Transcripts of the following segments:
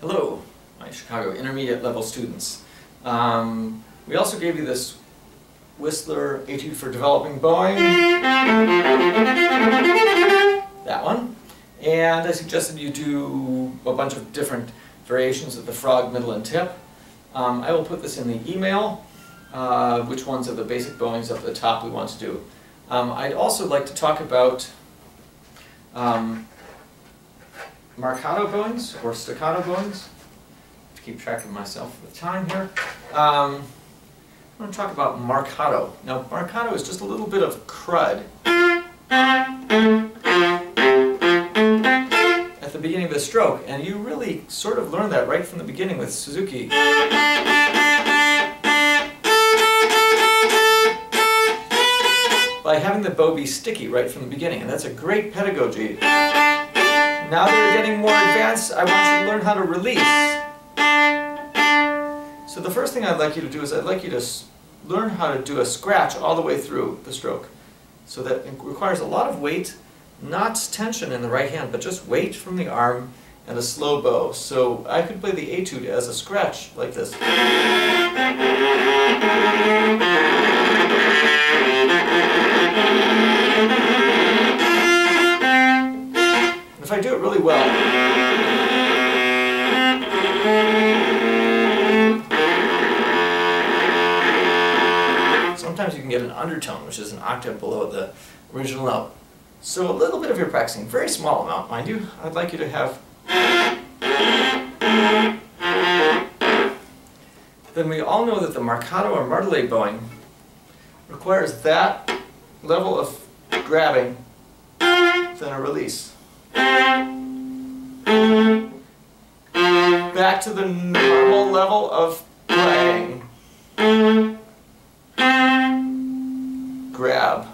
Hello, my Chicago intermediate level students. We also gave you this Whistler Etude for Developing Bowing, that one, and I suggested you do a bunch of different variations of the frog, middle, and tip. I will put this in the email, which ones are the basic bowings up at the top we want to do. I'd also like to talk about marcato bowings or staccato bowings. To keep track of myself with time here. I'm going to talk about marcato. Now, marcato is just a little bit of crud at the beginning of the stroke, and you really sort of learn that right from the beginning with Suzuki. By having the bow be sticky right from the beginning, and that's a great pedagogy. Now that you're getting more advanced, I want you to learn how to release. So the first thing I'd like you to do is I'd like you to learn how to do a scratch all the way through the stroke. So that it requires a lot of weight, not tension in the right hand, but just weight from the arm and a slow bow. So I could play the etude as a scratch like this. If I do it really well, sometimes you can get an undertone, which is an octave below the original note. So a little bit of your practicing, very small amount, mind you. I'd like you to have. Then we all know that the marcato or martelé bowing requires that level of grabbing, then a release. Back to the normal level of playing. Grab,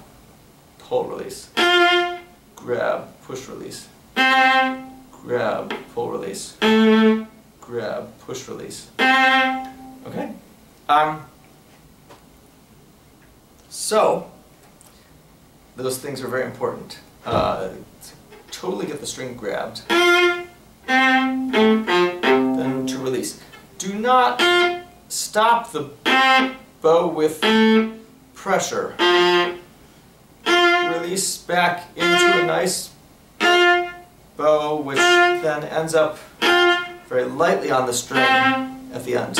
pull, release. Grab, push, release. Grab, pull, release. Grab, push, release. Okay? So, those things are very important. To totally get the string grabbed. Then to release. Do not stop the bow with pressure. Release back into a nice bow, which then ends up very lightly on the string at the end.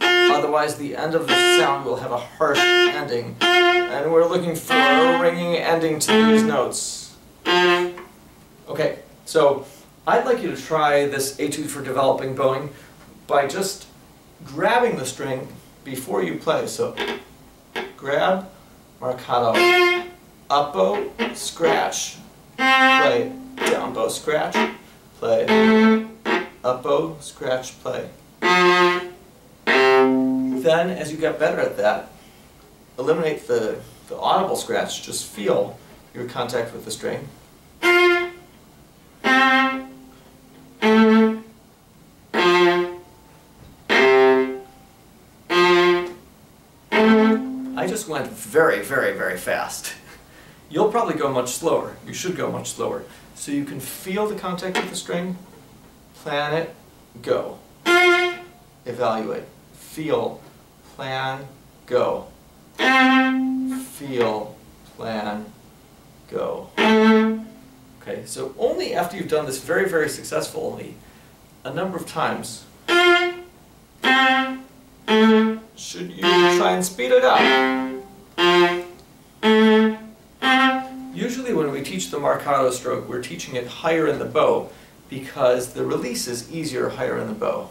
Otherwise, the end of the sound will have a harsh ending, and we're looking for a ringing ending to these notes. Okay, so I'd like you to try this etude for developing bowing by just grabbing the string before you play. So grab, marcato, up bow, scratch, play, down bow, scratch, play, up bow, scratch, play. Then, as you get better at that, eliminate the audible scratch, just feel your contact with the string. I just went very, very, very fast. You'll probably go much slower. You should go much slower. So you can feel the contact with the string, plan it, go. Evaluate. Feel, plan, go. Feel, plan, go. Okay, so only after you've done this very, very successfully a number of times should you try and speed it up. Usually when we teach the marcato stroke, we're teaching it higher in the bow because the release is easier higher in the bow.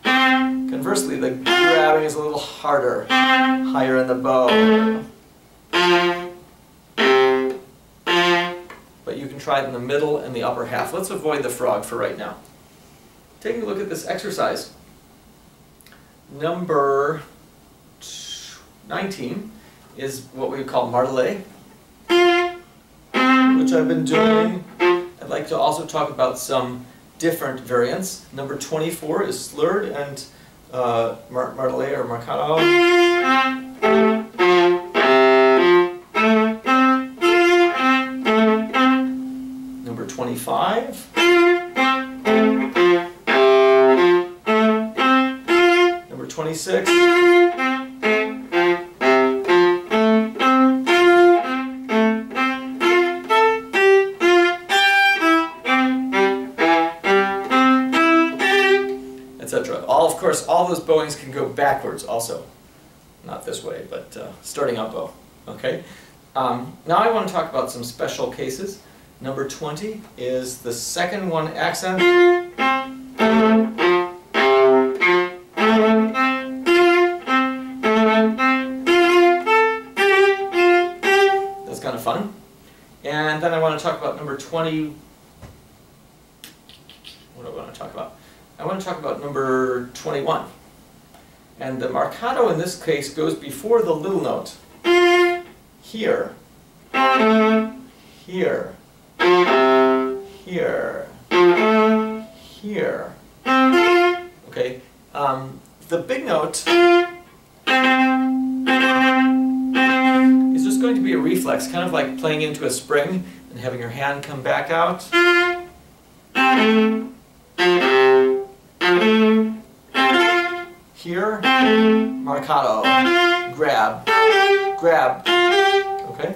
Conversely, the grabbing is a little harder higher in the bow. But you can try it in the middle and the upper half. Let's avoid the frog for right now. Taking a look at this exercise. Number 19 is what we call martelé, which I've been doing. I'd like to also talk about some different variants. Number 24 is slurred and martelé or marcato. Number 25 26. Etc. Of course, all those bowings can go backwards also. Not this way, but starting up bow. Okay? Now I want to talk about some special cases. Number 20 is the second one accent. That's kind of fun. And then I want to talk about number 20. What do I want to talk about? I want to talk about number 21. And the marcato in this case goes before the little note. Here. Here. Here. Here. Okay. The big note is just going to be a reflex, kind of like playing into a spring and having your hand come back out. Here, marcato, grab, grab, okay?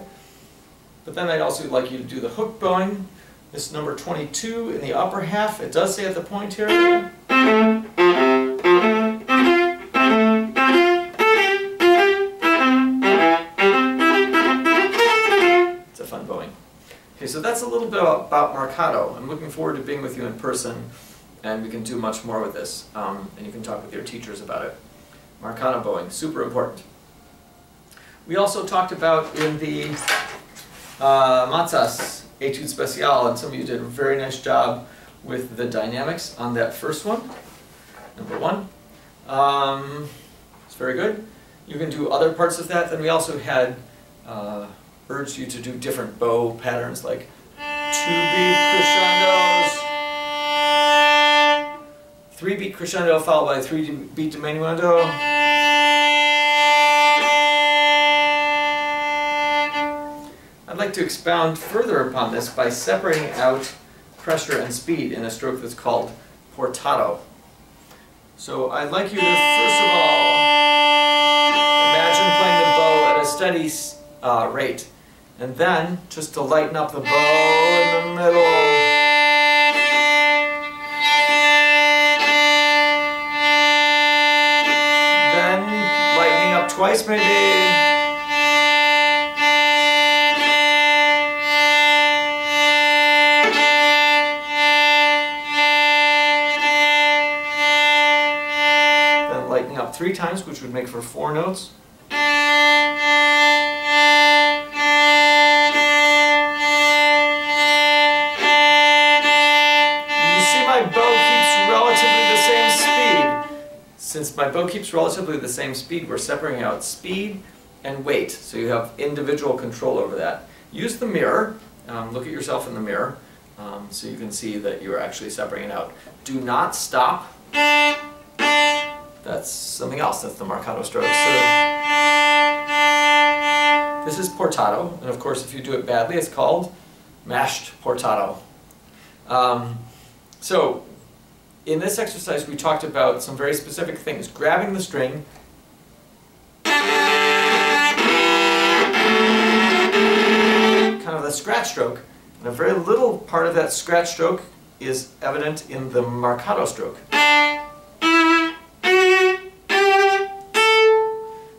But then I'd also like you to do the hook bowing. This is number 22 in the upper half. It does say at the point here. It's a fun bowing. Okay, so that's a little bit about marcato. I'm looking forward to being with you in person, and we can do much more with this, and you can talk with your teachers about it. Marcato bowing, super important. We also talked about in the Matzas Etude Speciale, and some of you did a very nice job with the dynamics on that first one, number 1. It's very good. You can do other parts of that. Then we also had urged you to do different bow patterns, like 2-beat crescendos, 3-beat crescendo followed by 3-beat diminuendo. I'd like to expound further upon this by separating out pressure and speed in a stroke that's called portato. So I'd like you to, first of all, imagine playing the bow at a steady rate, and then just to lighten up the bow in the middle. Twice maybe. Then lightening up 3 times, which would make for 4 notes. Since my bow keeps relatively the same speed, we're separating out speed and weight, so you have individual control over that. Use the mirror, look at yourself in the mirror, so you can see that you're actually separating it out. Do not stop. That's something else, that's the marcato stroke. So this is portato, and of course if you do it badly it's called mashed portato. So in this exercise we talked about some very specific things. Grabbing the string, kind of the scratch stroke, and a very little part of that scratch stroke is evident in the marcato stroke.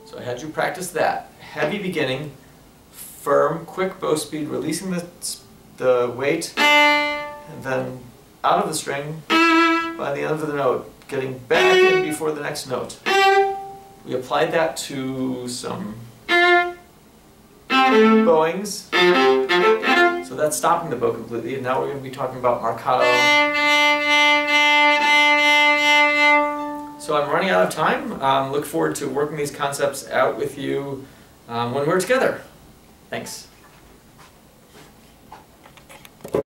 So I had you practice that. Heavy beginning, firm, quick bow speed, releasing the weight, and then out of the string by the end of the note, getting back in before the next note. We applied that to some bowings, so that's stopping the bow completely, and now we're going to be talking about marcato. So I'm running out of time. Look forward to working these concepts out with you when we're together. Thanks.